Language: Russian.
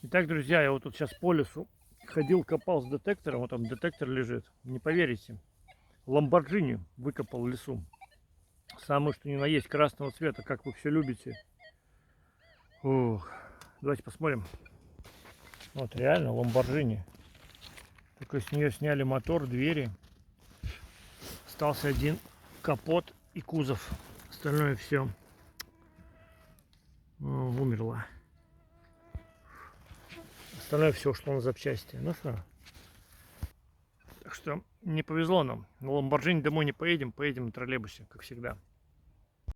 Итак, друзья, я вот тут сейчас по лесу ходил, копал с детектором. Вот там детектор лежит. Не поверите. Ламборджини выкопал в лесу. Самое что ни на есть красного цвета, как вы все любите. Ух. Давайте посмотрим. Вот реально Ламборджини. Только с нее сняли мотор, двери. Остался один капот и кузов. Остальное все умерло. Остальное все ушло на запчасти. Ну что? Так что не повезло нам. На Ламборджини домой не поедем, поедем на троллейбусе, как всегда.